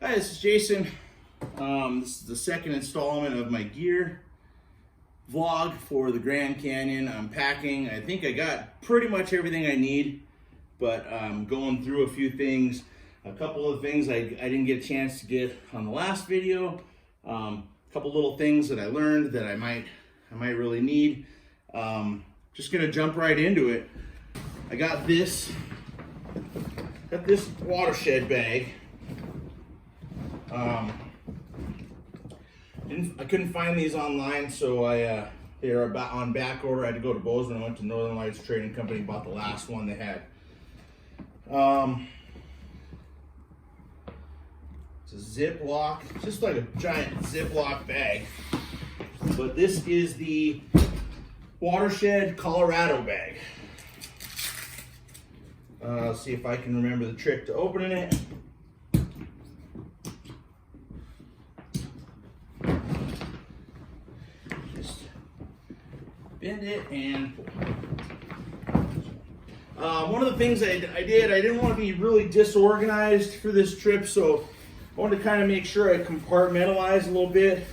Hi, this is Jason. This is the second installment of my gear vlog for the Grand Canyon. I'm packing. I think I got pretty much everything I need, but I'm going through a few things. A couple of things I didn't get a chance to get on the last video. A couple little things that I learned that I might really need. Just gonna jump right into it. I got this watershed bag. I couldn't find these online, so they are about on back order. I had to go to Bozeman. I went to Northern Lights Trading Company, bought the last one they had. It's a Ziploc, just like a giant Ziploc bag. But this is the Watershed Colorado bag. Let's see if I can remember the trick to opening it. Just bend it and pull. One of the things I didn't want to be really disorganized for this trip, so I wanted to kind of make sure I compartmentalize a little bit.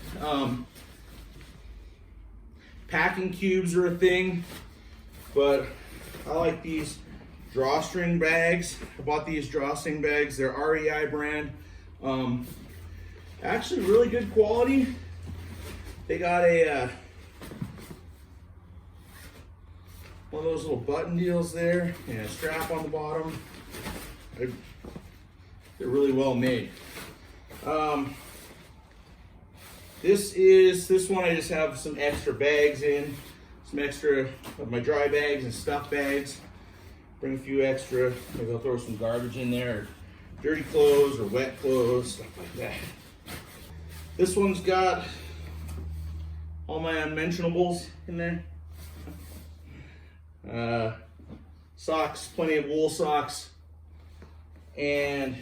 Packing cubes are a thing, but I like these drawstring bags. I bought these drawstring bags. They're REI brand. Actually really good quality. They got a one of those little button deals there and a strap on the bottom. They're really well made. This one I just have some extra bags in, some extra of my dry bags and stuff bags. Bring a few extra, maybe I'll throw some garbage in there, or dirty clothes or wet clothes, stuff like that. This one's got all my unmentionables in there. Socks, plenty of wool socks, and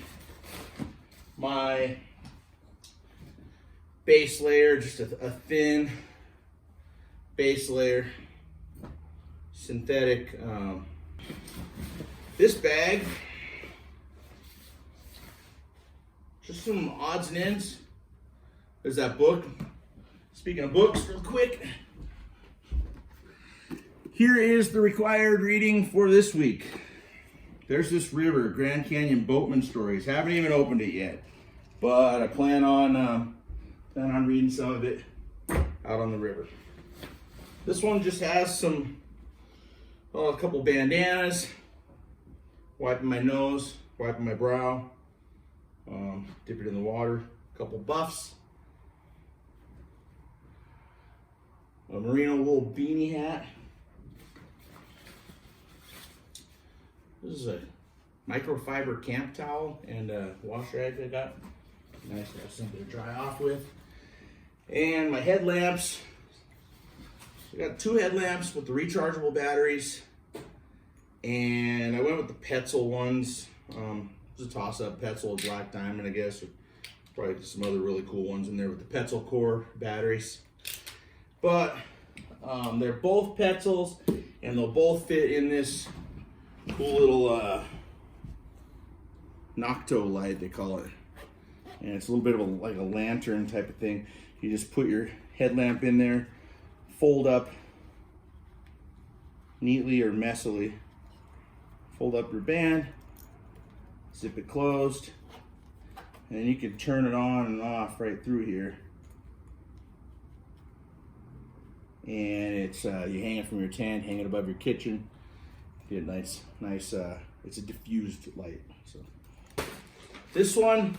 my base layer, just a thin base layer, synthetic. This bag, just some odds and ends. There's that book. Speaking of books, real quick, here is the required reading for this week. There's this river, Grand Canyon Boatman Stories. Haven't even opened it yet, but I plan on reading some of it out on the river. This one just has some, a couple bandanas, wiping my nose, wiping my brow, dip it in the water, a couple buffs, a merino wool beanie hat. This is a microfiber camp towel and a wash rag I got. Nice to have something to dry off with. And my headlamps. I got 2 headlamps with the rechargeable batteries. And I went with the Petzl ones. It was a toss-up, Petzl, Black Diamond, I guess. Probably some other really cool ones in there with the Petzl core batteries. But they're both Petzls, and they'll both fit in this cool little Nocto light, they call it. And it's a little bit of like a lantern type of thing. You just put your headlamp in there, fold up neatly or messily. Fold up your band, zip it closed, and then you can turn it on and off right through here. And it's you hang it from your tent, hang it above your kitchen. Get nice. It's a diffused light. So this one,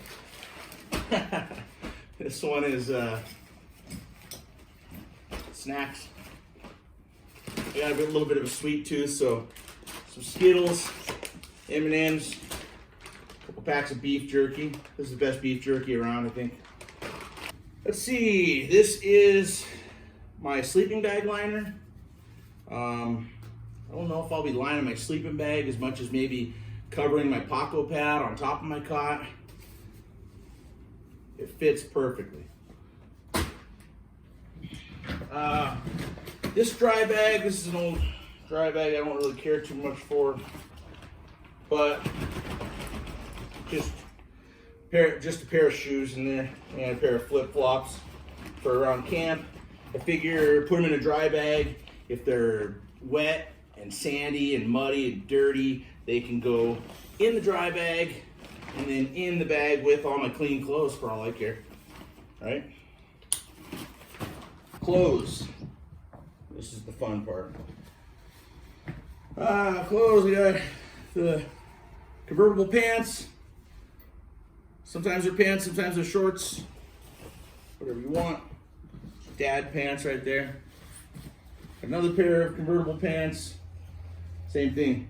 this one is snacks. I got a little bit of a sweet tooth, so some Skittles, M&Ms, a couple packs of beef jerky. This is the best beef jerky around, I think. Let's see, this is my sleeping bag liner. I don't know if I'll be lining my sleeping bag as much as maybe covering my Paco pad on top of my cot. It fits perfectly. This dry bag, this is an old dry bag I don't really care too much for, but just just a pair of shoes in there and a pair of flip-flops for around camp. I figure put them in a dry bag. If they're wet and sandy and muddy and dirty, they can go in the dry bag and then in the bag with all my clean clothes for all I care. All right? Clothes. This is the fun part. Clothes, we got the convertible pants. Sometimes they're pants, sometimes they're shorts. Whatever you want. Dad pants right there. Another pair of convertible pants. Same thing.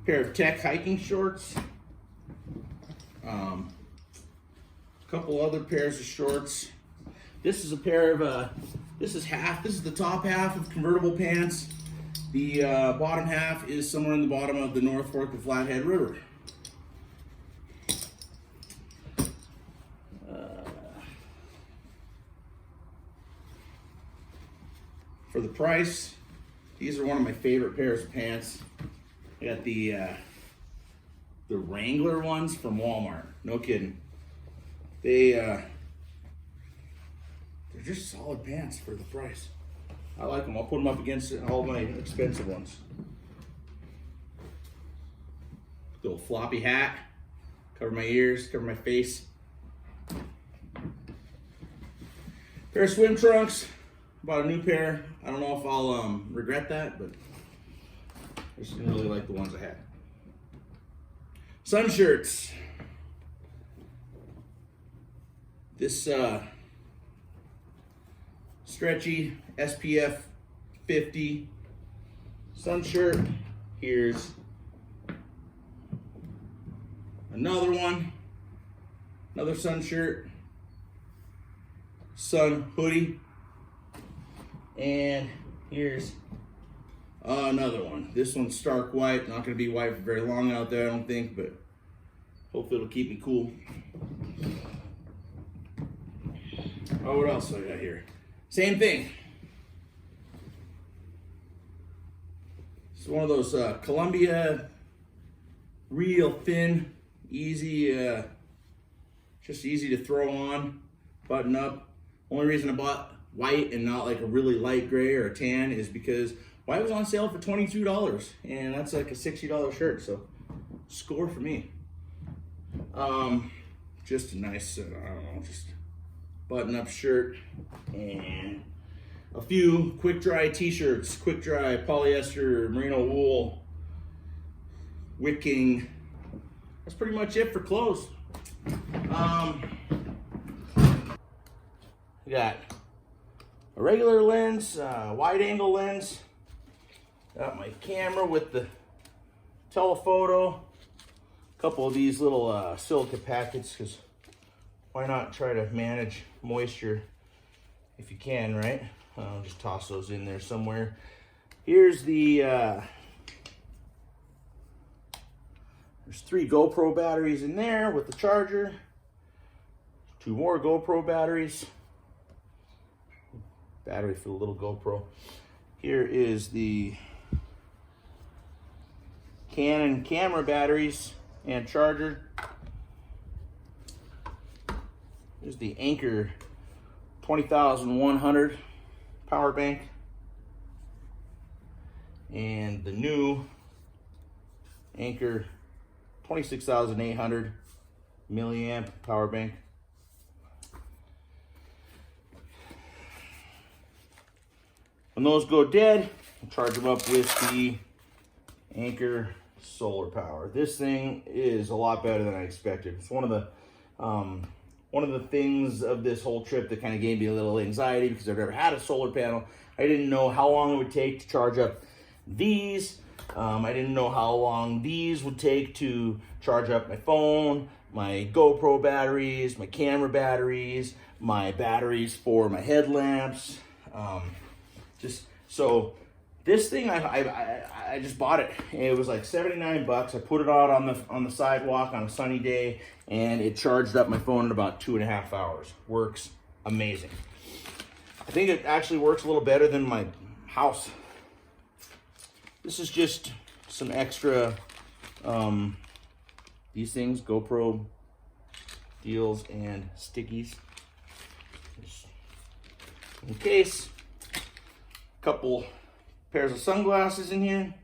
Pair of tech hiking shorts. A couple other pairs of shorts. This is a pair of, this is the top half of convertible pants. The bottom half is somewhere in the bottom of the North Fork of Flathead River. For the price, these are one of my favorite pairs of pants. I got the Wrangler ones from Walmart. No kidding. They're just solid pants for the price. I like them. I'll put them up against all my expensive ones. Little floppy hat, cover my ears, cover my face. Pair of swim trunks. Bought a new pair. I don't know if I'll regret that, but I just didn't really like the ones I had. Sun shirts. This stretchy SPF 50 sun shirt. Here's another one. Another sun shirt. Sun hoodie. And here's another one. This one's stark white. Not going to be white for very long out there, I don't think, but hopefully it'll keep me cool. Oh, what else do I got here? Same thing. It's one of those Columbia, real thin, easy, just easy to throw on, button up. Only reason I bought white and not like a really light gray or a tan is because white was on sale for $22 and that's like a $60 shirt, so score for me. Just a nice, I don't know, just button up shirt and a few quick dry t-shirts, quick dry polyester, merino wool, wicking. That's pretty much it for clothes. We got a regular lens, wide angle lens. Got my camera with the telephoto. A couple of these little silica packets, because why not try to manage moisture if you can, right? I'll just toss those in there somewhere. Here's the, there's 3 GoPro batteries in there with the charger. 2 more GoPro batteries. Battery for the little GoPro. Here is the Canon camera batteries and charger. Here's the Anchor 20,100 power bank. And the new Anchor 26,800 milliamp power bank. When those go dead, I'll charge them up with the Anchor solar power. This thing is a lot better than I expected. It's one of the things of this whole trip that kind of gave me a little anxiety because I've never had a solar panel. I didn't know how long it would take to charge up these. I didn't know how long these would take to charge up my phone, my GoPro batteries, my camera batteries, my batteries for my headlamps. Just so this thing, I just bought it. It was like 79 bucks. I put it out on the sidewalk on a sunny day, and it charged up my phone in about 2.5 hours. Works amazing. I think it actually works a little better than my house. This is just some extra These things, GoPro deals and stickies. Just in case. Couple pairs of sunglasses in here.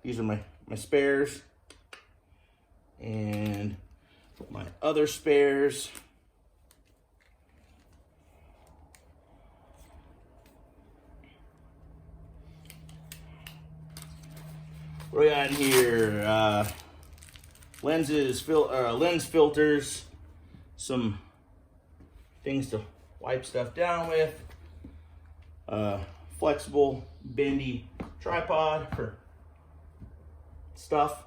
These are my spares. And my other spares. What do we got in here? Lens filters, some things to wipe stuff down with, flexible, bendy tripod for stuff.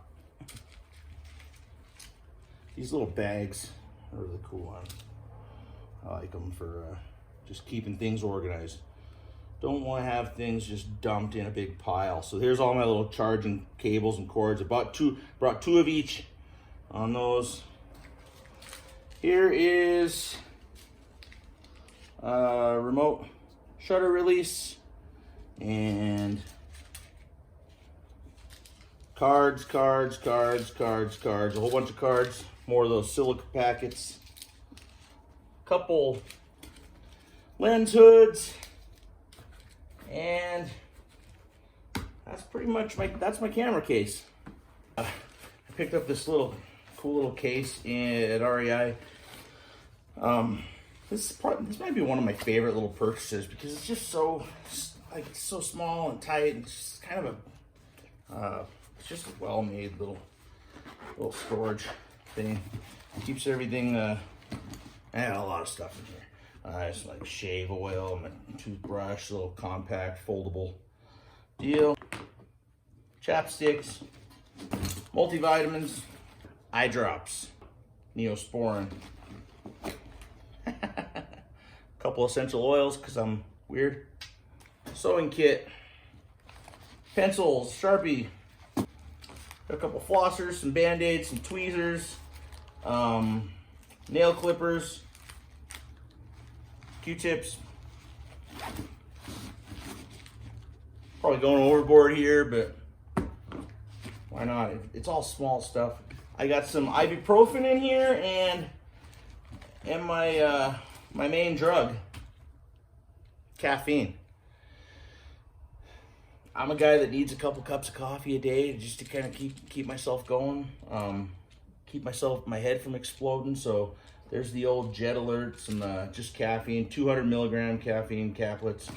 These little bags are really cool. I like them for just keeping things organized. Don't want to have things just dumped in a big pile. So here's all my little charging cables and cords. I brought two of each on those. Here is a remote shutter release and cards, a whole bunch of cards, more of those silica packets, couple lens hoods, and that's pretty much my camera case. I picked up this cool little case at REI. This might be one of my favorite little purchases because it's just so it's so small and tight. And it's just kind of it's just a well-made little storage thing. It keeps everything. I had a lot of stuff in here. It's like shave oil, my toothbrush, little compact foldable deal, chapsticks, multivitamins, eye drops, Neosporin, couple essential oils because I'm weird, sewing kit, pencils, Sharpie, got a couple flossers, some band-aids, some tweezers, nail clippers, Q-tips. Probably going overboard here, but why not? It's all small stuff. I got some ibuprofen in here and my my main drug, caffeine. I'm a guy that needs a couple cups of coffee a day just to kind of keep myself going, keep my head from exploding. So there's the old Jet Alerts and just caffeine, 200 milligram caffeine caplets.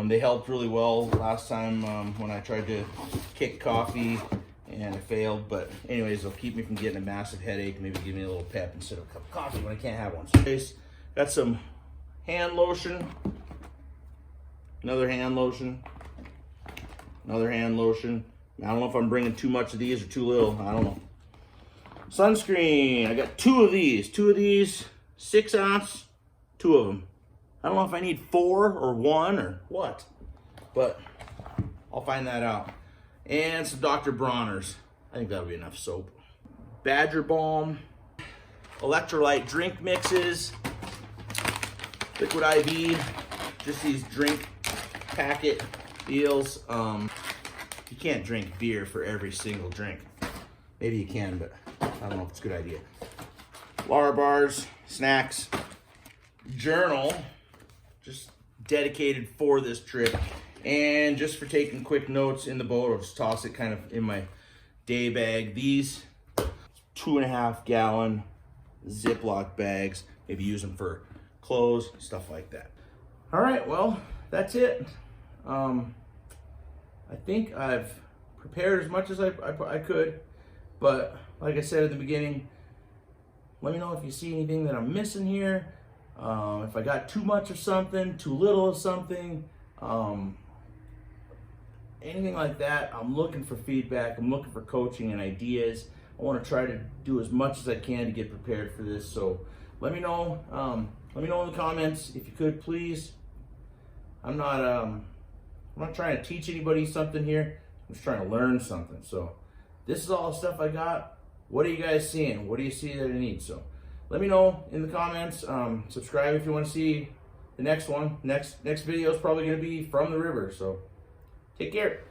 They helped really well last time when I tried to kick coffee and I failed. But anyways, they'll keep me from getting a massive headache, maybe give me a little pep instead of a cup of coffee when I can't have one. So got some hand lotion, another hand lotion. I don't know if I'm bringing too much of these or too little. I don't know. Sunscreen. I got two of these, 6 ounce, 2 of them. I don't know if I need 4 or 1 or what, but I'll find that out. And some Dr. Bronner's. I think that'll be enough soap. Badger Balm, electrolyte drink mixes, Liquid IV, just these drink packet deals. You can't drink beer for every single drink. Maybe you can, but I don't know if it's a good idea. Lara bars, snacks, journal, just dedicated for this trip. And just for taking quick notes in the boat, I'll just toss it kind of in my day bag. These 2.5 gallon Ziploc bags, maybe use them for clothes, stuff like that. All right, well, that's it. I think I've prepared as much as I could, but like I said at the beginning, let me know if you see anything that I'm missing here. If I got too much of something, too little of something, anything like that. I'm looking for feedback. I'm looking for coaching and ideas. I want to try to do as much as I can to get prepared for this. So let me know. Let me know in the comments if you could, please. I'm not trying to teach anybody something here. I'm just trying to learn something. So this is all the stuff I got. What are you guys seeing? What do you see that I need? So let me know in the comments. Subscribe if you want to see the next one. Next video is probably going to be from the river. So take care.